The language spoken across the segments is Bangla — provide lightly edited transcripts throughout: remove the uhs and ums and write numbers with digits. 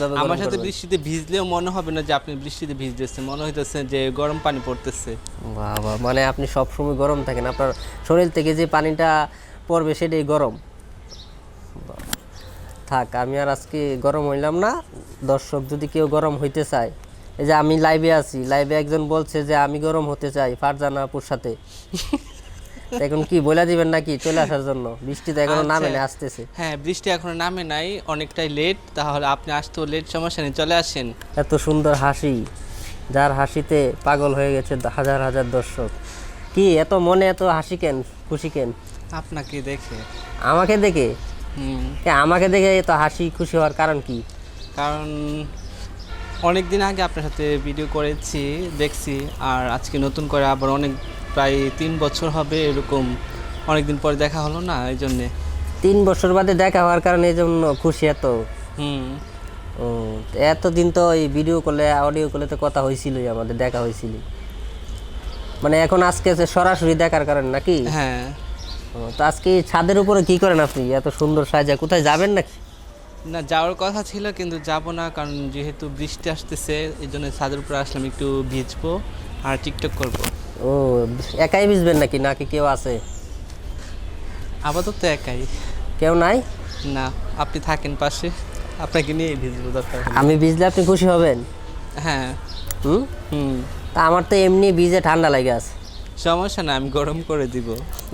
কিভাবে গরম আমার সাথে করবেন? বৃষ্টিতে ভিজলেও মনে হবে না যে আপনি বৃষ্টিতে ভিজতেছেন, মনে হইতেছে যে গরম পানি পড়তেছে। বাবা, মানে আপনি সবসময় গরম থাকেন, আপনার শরীর থেকে যে পানিটা পড়বে সেটাই গরম। বাহ। থাক, আমি আর আজকে গরম হইলাম না। দর্শক যদি কেউ গরম হইতে চায়, এই যে আমি লাইভে আছি, লাইভে একজন বলছে যে আমি গরম হতে চাই ফারজানা আপুর সাথে। তা এখন কি বলে দিবেন নাকি চলে আসার জন্য? বৃষ্টি তো এখনো নামে না, আসতেছে। হ্যাঁ, বৃষ্টি এখনো নামে নাই, অনেকটাই লেট। তাহলে আপনি আসতেও লেট, সমস্যা নেই, চলে আসেন। এত সুন্দর হাসি, যার হাসিতে পাগল হয়ে গেছে হাজার হাজার দর্শক। কি এত মনে এত হাসি কেন, খুশি কেন? আপনাকে দেখে। আমাকে দেখে? হুম। আমাকে দেখে এত হাসি খুশি হওয়ার কারণ কি? কারণ অনেক দিন আগে আপনার সাথে ভিডিও করেছি, দেখছি, আর আজকে নতুন করে আবার অনেক, প্রায় 3 বছর হবে এরকম, অনেক দিন পরে দেখা হলো না, এই জন্যে। 3 বছর বাদে দেখা হওয়ার কারণে এই জন্য খুশি এত? হুম। ও, এতদিন তো এই ভিডিও কলে অডিও কলে তো কথা হয়েছিলই, আমাদের দেখা হয়েছিল, মানে এখন আজকে সরাসরি দেখার কারণে নাকি? হ্যাঁ। ও, তো আজকে ছাদের উপরে কি করেন আপনি এত সুন্দর সাজা? কোথায় যাবেন নাকি? না, যাওয়ার কথা ছিল কিন্তু যাব না, কারণ যেহেতু বৃষ্টি আসতেছে এই জন্য ছাদের উপরে আসলাম, একটু ভিজবো আর টিকটক করব। ও, একাই ভিজবেন নাকি নাকি কেউ আছে? আপাতত একাই। কেউ নাই? না, আপনি থাকেন পাশে, আপনাকে নিয়ে ভিজবো দরকার হলে। আমি ভিজলে আপনি খুশি হবেন? হ্যাঁ। হুম। হুম। তা আমার তো এমনি ভিজে ঠান্ডা লাগে আছে। সমস্যা না, আমি গরম করে দিব।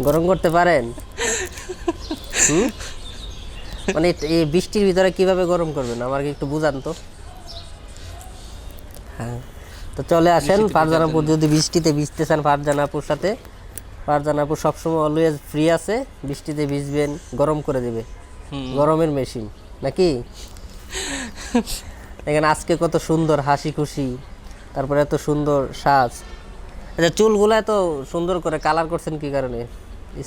গরম করতে পারেন? হুম। মানে এই বৃষ্টির ভিতরে কিভাবে গরম করবেন আমাকে একটু বুঝান তো। হ্যাঁ, তো চলে আসেন ফারজানাপুর, যদি বৃষ্টিতে ভিজতে চান ফারজানাপুর সাথে। ফারজানাপুর সবসময় অলওয়েজ ফ্রি আছে, বৃষ্টিতে ভিজবেন গরম করে দেবে, গরমের মেশিন নাকি? এখানে আজকে কত সুন্দর হাসি খুশি, তারপরে এত সুন্দর সাজ। আচ্ছা, চুলগুলো এত সুন্দর করে কালার করছেন কি কারণে?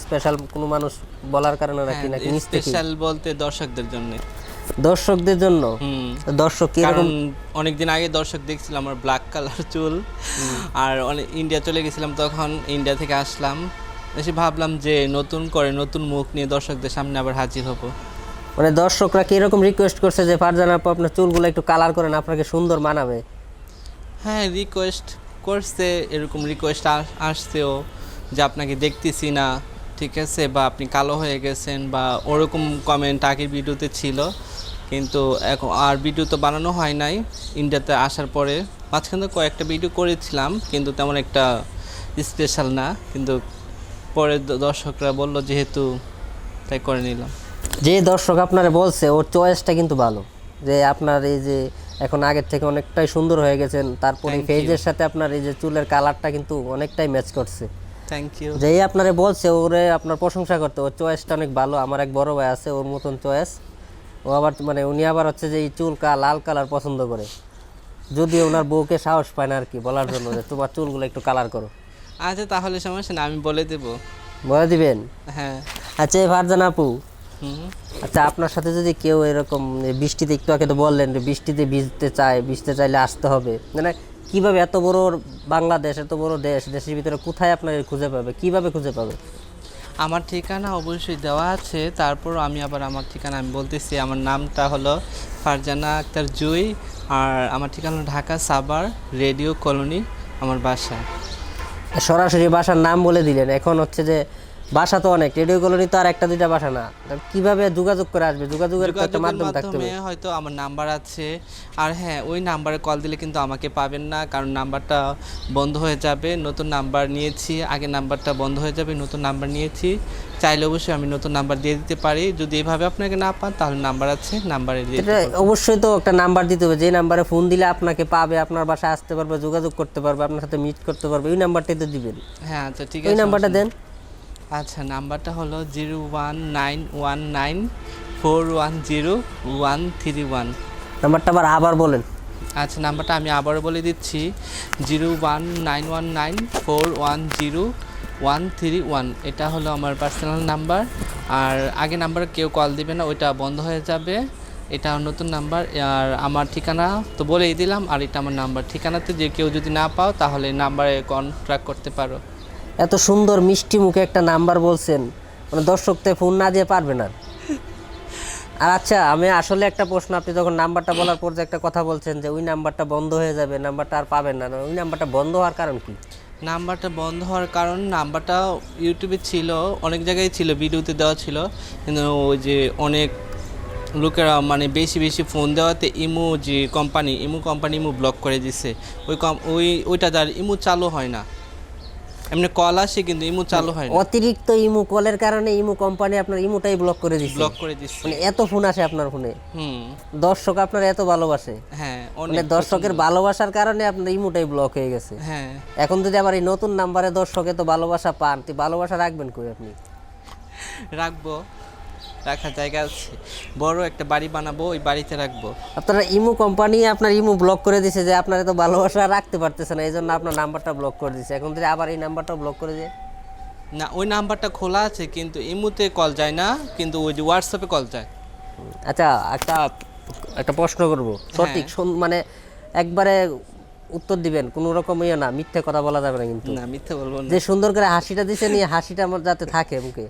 স্পেশাল কোনো মানুষ বলার কারণে নাকি নাকি নিচ থেকে? স্পেশাল বলতে দর্শকদের জন্য। দর্শকদের জন্য? হুম। তো দর্শক কি কারণ এরকম? অনেকদিন আগে দর্শক দেখছিল আমার ব্ল্যাক কালার চুল, আর অনেক ইন্ডিয়া চলে গেছিলাম, তখন ইন্ডিয়া থেকে আসলাম, এসে ভাবলাম যে নতুন করে নতুন মুখ নিয়ে দর্শকদের সামনে আবার হাজির হব। মানে দর্শকরা কি এরকম রিকোয়েস্ট করছে যে ফারজানা আপু আপনার চুলগুলো একটু কালার করেন, আপনাকে সুন্দর মানাবে? হ্যাঁ, রিকোয়েস্ট করছে, এরকম রিকোয়েস্ট আসছেও যে আপনাকে দেখতেছি না, ঠিক আছে, বা আপনি কালো হয়ে গেছেন, বা ওরকম কমেন্ট আগের ভিডিওতে ছিল, কিন্তু এখন আর ভিডিও তো বানানো হয় নাই ইন্ডিয়াতে আসার পরে। মাঝখানে কয়েকটা ভিডিও করেছিলাম কিন্তু তেমন একটা স্পেশাল না, কিন্তু পরে দর্শকরা বললো যেহেতু, তাই করে নিলাম। যে দর্শক আপনারা বলছে ওর চয়েসটা কিন্তু ভালো, যে আপনার এই যে এখন আগের থেকে অনেকটাই সুন্দর হয়ে গেছেন, তারপরে Thank you. ফেজের সাথে আপনার এই যে চুলের কালারটা কিন্তু অনেকটাই ম্যাচ করছে। Thank you. যেই আপনারে বলছে ওরে আপনার প্রশংসা করতে, ওর চয়েসটা অনেক ভালো। আমার এক বড় ভাই আছে, ওর মতন চয়েস। ও আবার মানে উনি আবার হচ্ছে যে এই চুল লাল কালার পছন্দ করে, যদি ওনার বউকে সাহস পায় না আর কি বলার জন্য যে তোমার চুলগুলো একটু কালার করো। আচ্ছা, তাহলে সমস্যা না, আমি বলে দেবো। বলে দিবেন? হ্যাঁ। আচ্ছা, এই ফারজানা আপু, হুম। আচ্ছা আপনার সাথে যদি কেউ এরকম বৃষ্টিতে, একটু আগে তো বললেন যে বৃষ্টিতে ভিজতে চায়, ভিজতে চাইলে আসতে হবে, মানে কিভাবে এত বড় বাংলাদেশ, এত বড় দেশ, দেশের ভিতরে কোথায় আপনার খুঁজে পাবে, কিভাবে খুঁজে পাবে? আমার ঠিকানা অবশ্যই দেওয়া আছে, তারপর আমি আবার আমার ঠিকানা আমি বলতেছি। আমার নামটা হলো ফারজানা আক্তার জুই, আর আমার ঠিকানা ঢাকা সাভার রেডিও কলোনি আমার বাসা। সরাসরি বাসার নাম বলে দিলেন, এখন হচ্ছে যে বাসা তো অনেক, রেডিও কলোনি তো আর একটা দুইটা বাসা না, কিভাবে যোগাযোগ করে আসবে? যোগাযোগের তো একটা মাধ্যম থাকতে হবে। হয়তো আমার নাম্বার আছে, আর হ্যাঁ, ওই নাম্বারে কল দিলে কিন্তু আমাকে পাবেন না, কারণ নাম্বারটা বন্ধ হয়ে যাবে। নতুন নাম্বার নিয়েছি, আগের নাম্বারটা বন্ধ হয়ে যাবে, নতুন নাম্বার নিয়েছি। চাইলে অবশ্যই আমি নতুন নাম্বার দিয়ে দিতে পারি, যদি এভাবে আপনাকে না পান তাহলে নাম্বার আছে, নাম্বারে দিয়ে এটা অবশ্যই তো একটা নাম্বার দিতে হবে, যে নাম্বারে ফোন দিলে আপনাকে পাবে, আপনার বাসায় আসতে পারবে, যোগাযোগ করতে পারবে, আপনার সাথে মিট করতে পারবে, ওই নাম্বারটাই তো দিবেন। হ্যাঁ, আচ্ছা ঠিক ওই আছে। নাম্বারটা দেন। আচ্ছা, নাম্বারটা হলো 01919410131। নাম্বারটা আবার বলেন। আচ্ছা, নাম্বারটা আমি আবারও বলে দিচ্ছি, 01919410131। এটা হলো আমার পার্সোনাল নাম্বার, আর আগে নাম্বারে কেউ কল দিবে না, ওইটা বন্ধ হয়ে যাবে। এটা নতুন নাম্বার, আর আমার ঠিকানা তো বলেই দিলাম, আর এটা আমার নাম্বার। ঠিকানাতে যে কেউ যদি না পাও তাহলে নাম্বারে কন্ট্যাক্ট করতে পারো। এত সুন্দর মিষ্টি মুখে একটা নাম্বার বলছেন, মানে দর্শকতে ফোন না দিয়ে পারবে না। আর আচ্ছা, আমি আসলে একটা প্রশ্ন, আপনি যখন নাম্বারটা বলার পর যে একটা কথা বলছেন যে ওই নাম্বারটা বন্ধ হয়ে যাবে, নাম্বারটা আর পাবেন না, ওই নাম্বারটা বন্ধ হওয়ার কারণ কি? নাম্বারটা বন্ধ হওয়ার কারণ নাম্বারটা ইউটিউবে ছিল, অনেক জায়গায় ছিল, ভিডিওতে দেওয়া ছিল, কিন্তু ওই যে অনেক লোকেরা মানে বেশি বেশি ফোন দেওয়াতে ইমো যে কোম্পানি ইমো ব্লক করে দিছে। ওইটা যার ইমো চালু হয় না, এমনি কল আসে কিন্তু ইমো চালু হয় না, অতিরিক্ত ইমো কলের কারণে ইমো কোম্পানি আপনার ইমোটাই ব্লক করে দিচ্ছে। ব্লক করে দিচ্ছে। মানে এত ফোন আসে আপনার ফোনে, হুম, দর্শক আপনার এত ভালোবাসে, হ্যাঁ মানে অনেক দর্শকের ভালোবাসার কারণে আপনার ইমোটাই ব্লক হয়ে গেছে। হ্যাঁ, এখন যদি আবার এই নতুন নাম্বারে দর্শকে তো ভালোবাসা পান, তো ভালোবাসা রাখবেন কই আপনি? রাখবো, রাখার জায়গা আছে, বড় একটা বাড়ি বানাবো, ওই বাড়িতে রাখবো। আপনারা ইমো কোম্পানি আপনার ইমো ব্লক করে দিছে, যে আপনার এত ভালোবাসা রাখতে পারতেছে না, এই জন্য আপনার নাম্বারটা ব্লক করে দিছে। এখন যদি আবার এই নাম্বারটা ব্লক করে দিয়ে, না, ওই নাম্বারটা খোলা আছে কিন্তু ইমোতে কল যায় না, কিন্তু ওই যে হোয়াটসঅ্যাপে কল যায়। আচ্ছা একটা একটা প্রশ্ন করব, সঠিক মানে একবারে উত্তর দিবেন, কোনো রকম ইয়ে না, মিথ্যে কথা বলা যাবে না কিন্তু। না, মিথ্যে বলবো না। যে সুন্দর করে হাসিটা দিছেন, এই হাসিটা আমার যাতে থাকে মুখে।